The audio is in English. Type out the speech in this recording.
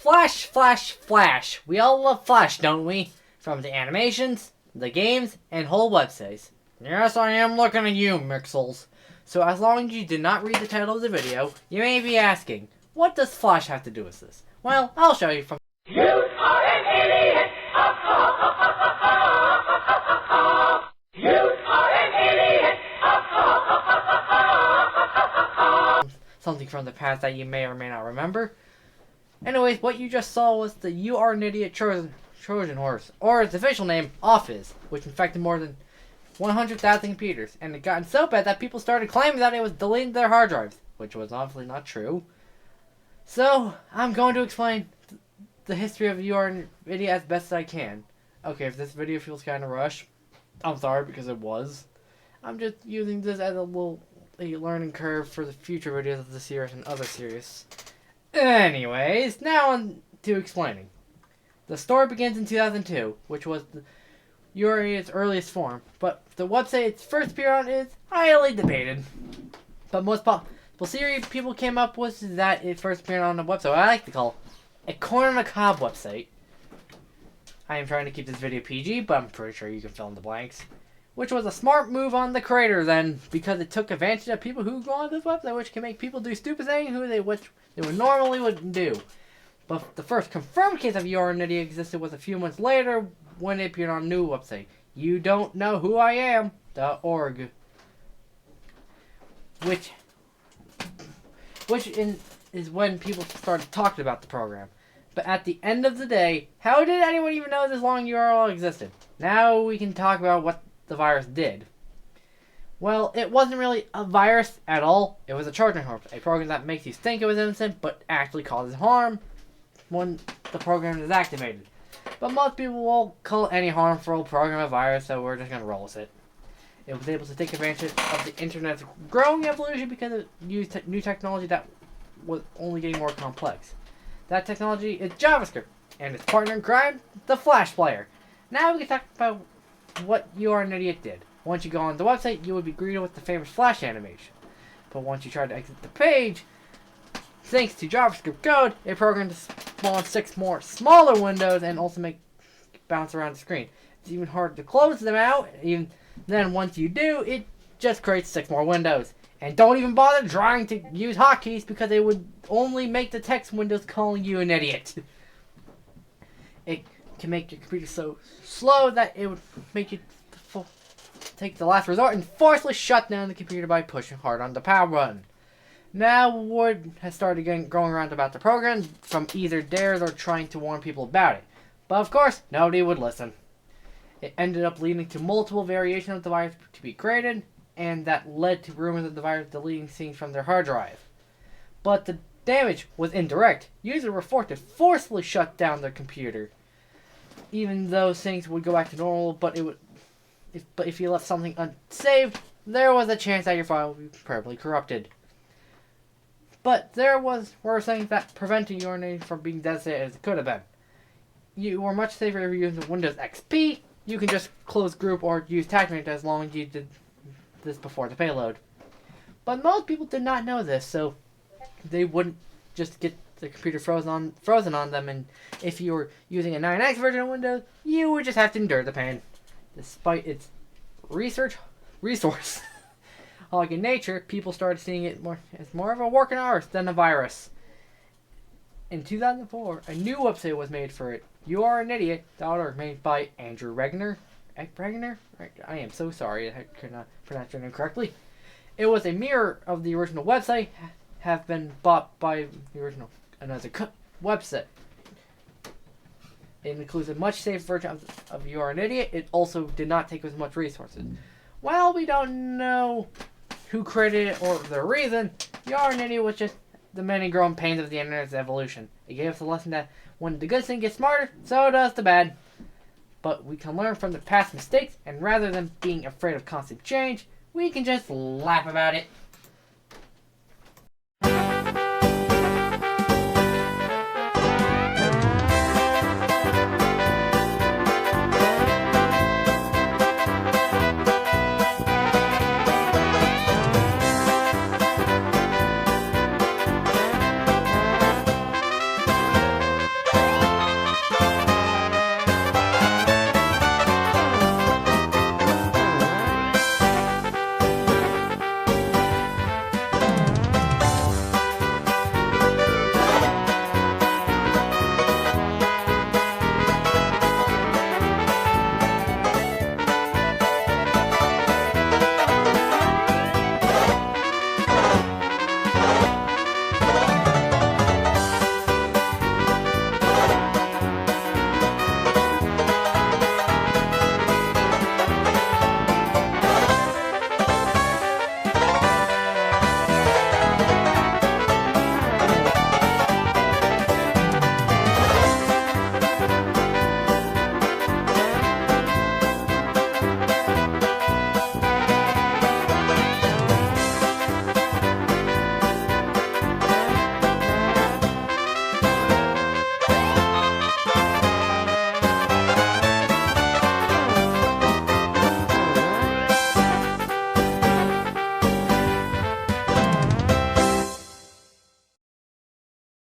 Flash, Flash, Flash. We all love Flash, don't we? From the animations, the games, and whole websites. Yes, I am looking at you, Mixels. So as long as you did not read the title of the video, you may be asking, what does Flash have to do with this? Well, I'll show you from... You are an idiot! You are an idiot! something from the past that you may or may not remember. Anyways, what you just saw was the You Are an Idiot Trojan Horse, or its official name, Office, which infected more than 100,000 computers, and it got so bad that people started claiming that it was deleting their hard drives, which was obviously not true. So, I'm going to explain the history of You Are an Idiot as best as I can. Okay, if this video feels kind of rushed, I'm sorry because it was. I'm just using this as a learning curve for the future videos of the series and other series. Anyways, now on to explaining. The story begins in 2002, which was Yuri's earliest form, but the website its first appeared on is highly debated. But most possible theory people came up with is that it first appeared on a website I like to call a corner on the cob website. I am trying to keep this video PG, but I'm pretty sure you can fill in the blanks. Which was a smart move on the creator then, because it took advantage of people who go on this website, which can make people do stupid things which they would normally wouldn't do. But the first confirmed case of You Are an Idiot existed was a few months later when it appeared on a new website, You Don't Know Who I Am.org. Which is when people started talking about the program. But at the end of the day, how did anyone even know this long URL existed? Now we can talk about what the virus did. Well, it wasn't really a virus at all. It was a Trojan horse, a program that makes you think it was innocent, but actually causes harm when the program is activated. But most people will call any harmful program a virus, so we're just going to roll with it. It was able to take advantage of the internet's growing evolution because it used new technology that was only getting more complex. That technology is JavaScript, and its partner in crime, the Flash Player. Now we can talk about what You Are an Idiot did. Once you go on the website, you would be greeted with the famous Flash animation. But once you try to exit the page, thanks to JavaScript code, it programmed to spawn 6 more smaller windows and also make bounce around the screen. It's even harder to close them out. Even then, once you do, it just creates 6 more windows. And don't even bother trying to use hotkeys because it would only make the text windows calling you an idiot. It can make your computer so slow that it would make you take the last resort and forcibly shut down the computer by pushing hard on the power button. Now word has started going around about the program from either dares or trying to warn people about it. But of course, nobody would listen. It ended up leading to multiple variations of the virus to be created, and that led to rumors of the virus deleting scenes from their hard drive. But the damage was indirect. Users were forced to forcibly shut down their computer. Even though things would go back to normal, but if you left something unsaved, there was a chance that your file would be permanently corrupted. But there were things that prevented your name from being devastated as it could have been. You were much safer if you're using Windows XP. You can just close group or use TACMate as long as you did this before the payload. But most people did not know this, so they wouldn't just get the computer frozen on them, and if you were using a 9X version of Windows, you would just have to endure the pain. Despite its resource hog in nature, people started seeing it as more of a working arse than a virus. In 2004, a new website was made for it, YouAreAnIdiot.org, made by Andrew Regner. I am so sorry I could not pronounce your name correctly. It was a mirror of the original website, have been bought by the original another website. It includes a much safer version of You Are an Idiot. It also did not take as much resources. Well, we don't know who created it or the reason. You Are an Idiot was just the many growing pains of the internet's evolution. It gave us a lesson that when the good thing gets smarter, so does the bad. But we can learn from the past mistakes, and rather than being afraid of constant change, we can just laugh about it.